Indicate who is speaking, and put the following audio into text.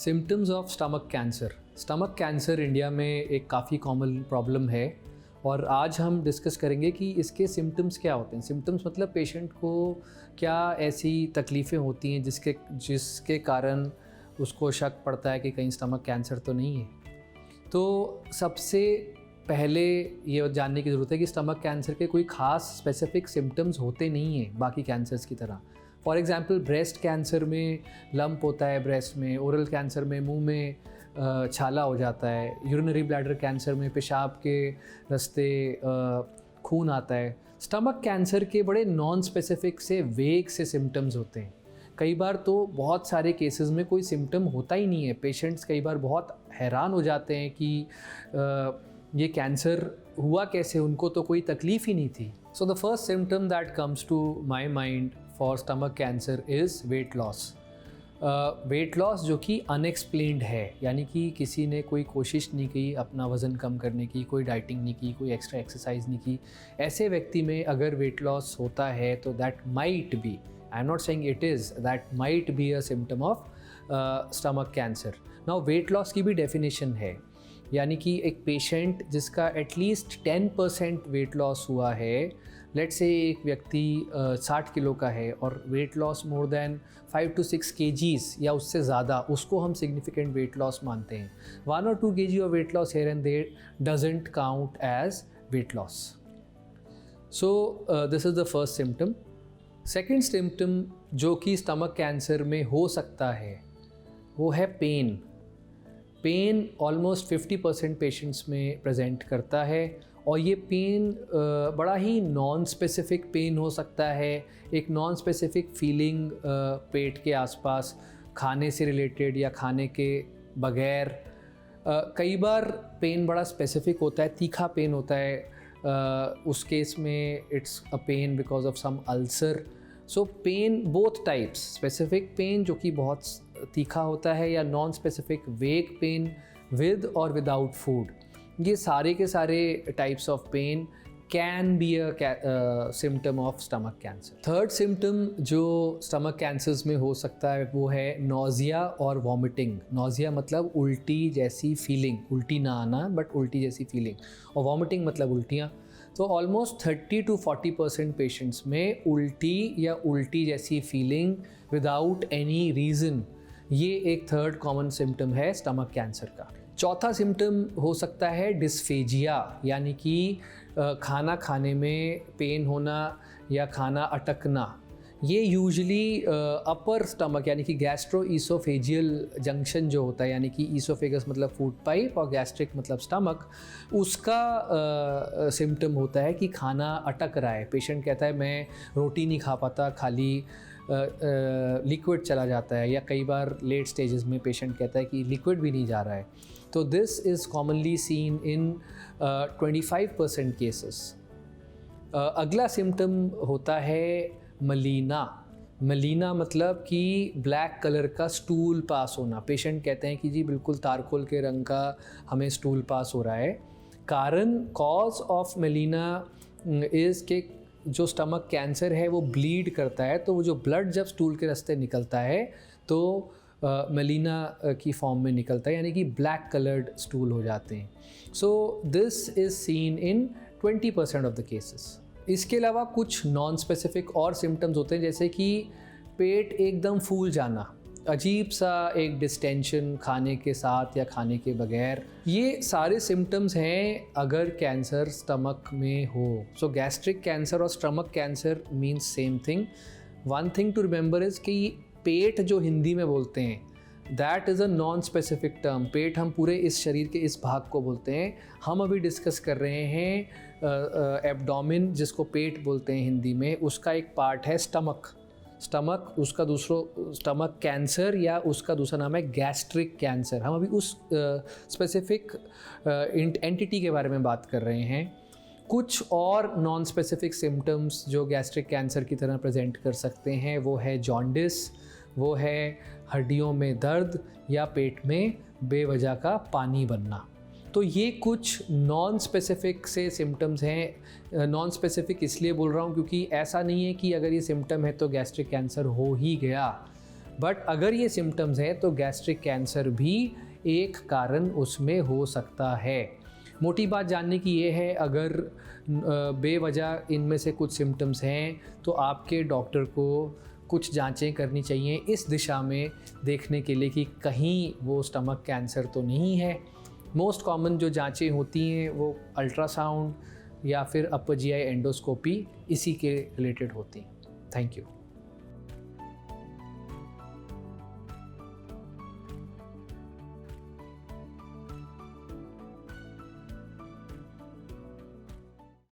Speaker 1: Symptoms of stomach cancer. Stomach cancer India में एक काफ़ी कॉमन प्रॉब्लम है और आज हम डिस्कस करेंगे कि इसके सिम्टम्स क्या होते हैं। सिम्टम्स मतलब पेशेंट को क्या ऐसी तकलीफ़ें होती हैं जिसके कारण उसको शक पड़ता है कि कहीं स्टमक कैंसर तो नहीं है। तो सबसे पहले ये जानने की ज़रूरत है कि स्टमक कैंसर के कोई ख़ास स्पेसिफिक सिम्टम्स होते नहीं हैं बाकी कैंसर्स की तरह। फॉर एग्ज़ाम्पल ब्रेस्ट कैंसर में लंप होता है ब्रेस्ट में, ओरल कैंसर में मुंह में छाला हो जाता है, यूरिनरी ब्लैडर कैंसर में पेशाब के रास्ते खून आता है। स्टमक कैंसर के बड़े नॉन स्पेसिफिक से वेग से सिम्टम्स होते हैं। कई बार तो बहुत सारे केसेस में कोई सिम्टम होता ही नहीं है। पेशेंट्स कई बार बहुत हैरान हो जाते हैं कि ये कैंसर हुआ कैसे, उनको तो कोई तकलीफ़ ही नहीं थी। So the first symptom that comes to my mind for stomach cancer is weight loss. Weight loss जो कि अनएक्सप्लेन्ड है, यानी कि किसी ने कोई कोशिश नहीं की अपना वज़न कम करने की, कोई डाइटिंग नहीं की, कोई एक्स्ट्रा एक्सरसाइज नहीं की। ऐसे व्यक्ति में अगर वेट लॉस होता है तो that might be, I am not saying it is, that might be a symptom of stomach cancer. Now weight loss की भी डेफिनेशन है, यानी कि एक पेशेंट जिसका एटलीस्ट 10% वेट लॉस हुआ है। लेट्स से एक व्यक्ति 60 किलो का है और weight loss more than 5 to 6 kgs या उससे ज़्यादा, उसको हम सिग्निफिकेंट वेट लॉस मानते हैं। 1 or 2 kg of weight loss here and there doesn't count as weight loss. So this is the first symptom. Second symptom जो कि स्टमक कैंसर में हो सकता है वो है पेन। पेन ऑलमोस्ट 50% पेशेंट्स में प्रेजेंट करता है और ये पेन बड़ा ही नॉन स्पेसिफिक पेन हो सकता है। एक नॉन स्पेसिफिक फीलिंग पेट के आसपास, खाने से रिलेटेड या खाने के बगैर। कई बार पेन बड़ा स्पेसिफिक होता है, तीखा पेन होता है। उस केस में it's a pain because of some ulcer. So pain both types, specific pain जो कि बहुत तीखा होता है या non specific vague pain with और विदाउट फूड, ये सारे के सारे types of pain can be a symptom of stomach cancer. Third symptom जो स्टमक कैंसर्स में हो सकता है वो है नोज़िया और वॉमिटिंग। नोज़िया मतलब उल्टी जैसी फीलिंग, उल्टी ना आना बट उल्टी जैसी फीलिंग, और वॉमिटिंग मतलब उल्टियाँ। तो ऑलमोस्ट 30 to 40% पेशेंट्स में उल्टी या उल्टी जैसी फीलिंग विदाउट एनी रीज़न, ये एक थर्ड कॉमन सिम्टम है स्टमक कैंसर का। चौथा सिम्टम हो सकता है डिस्फेजिया, यानी कि खाना खाने में पेन होना या खाना अटकना। ये यूजुअली अपर स्टमक यानी कि गैस्ट्रो ईसोफेजियल जंक्शन जो होता है, यानी कि ईसोफेगस मतलब फूड पाइप और गैस्ट्रिक मतलब स्टमक, उसका सिम्टम होता है कि खाना अटक रहा है। पेशेंट कहता है मैं रोटी नहीं खा पाता, खाली लिक्विड चला जाता है, या कई बार लेट स्टेजेस में पेशेंट कहता है कि लिक्विड भी नहीं जा रहा है। तो this is commonly seen in 25% cases. अगला सिम्टम होता है मलीना। मलीना मतलब कि ब्लैक कलर का स्टूल पास होना। पेशेंट कहते हैं कि जी बिल्कुल तारकोल के रंग का हमें स्टूल पास हो रहा है। कॉज ऑफ मलीना इज़ के जो स्टमक कैंसर है वो ब्लीड करता है, तो वो जो ब्लड जब स्टूल के रास्ते निकलता है तो मलीना की फॉर्म में निकलता है, यानी कि ब्लैक कलर्ड स्टूल हो जाते हैं। सो this is seen in 20% of the cases. इसके अलावा कुछ नॉन स्पेसिफिक और सिम्टम्स होते हैं, जैसे कि पेट एकदम फूल जाना, अजीब सा एक डिस्टेंशन खाने के साथ या खाने के बगैर। ये सारे सिम्टम्स हैं अगर कैंसर स्टमक में हो। सो गैस्ट्रिक कैंसर और stomach cancer means same thing. One thing to remember is कि पेट जो हिंदी में बोलते हैं that is a non specific term. पेट हम पूरे इस शरीर के इस भाग को बोलते हैं। हम अभी डिस्कस कर रहे हैं एब्डोमेन, जिसको पेट बोलते हैं हिंदी में, उसका एक पार्ट है स्टमक। स्टमक उसका दूसरा स्टमक कैंसर या उसका दूसरा नाम है गैस्ट्रिक कैंसर। हम अभी उस स्पेसिफिक एंटिटी के बारे में बात कर रहे हैं। कुछ और नॉन स्पेसिफिक सिम्टम्स जो गैस्ट्रिक कैंसर की तरह प्रेजेंट कर सकते हैं वो है जॉन्डिस, वो है हड्डियों में दर्द या पेट में बेवजह का पानी बनना। तो ये कुछ नॉन स्पेसिफिक से सिम्टम्स हैं। नॉन स्पेसिफिक इसलिए बोल रहा हूँ क्योंकि ऐसा नहीं है कि अगर ये सिम्टम है तो गैस्ट्रिक कैंसर हो ही गया। बट अगर ये सिम्टम्स हैं तो गैस्ट्रिक कैंसर भी एक कारण उसमें हो सकता है। मोटी बात जानने की ये है, अगर बेवजह इनमें से कुछ सिम्टम्स हैं तो आपके डॉक्टर को कुछ जांचें करनी चाहिए इस दिशा में देखने के लिए कि कहीं वो स्टमक कैंसर तो नहीं है। मोस्ट कॉमन जो जांचें होती हैं वो अल्ट्रासाउंड या फिर अपर जीआई एंडोस्कोपी इसी के रिलेटेड होती हैं। Thank you.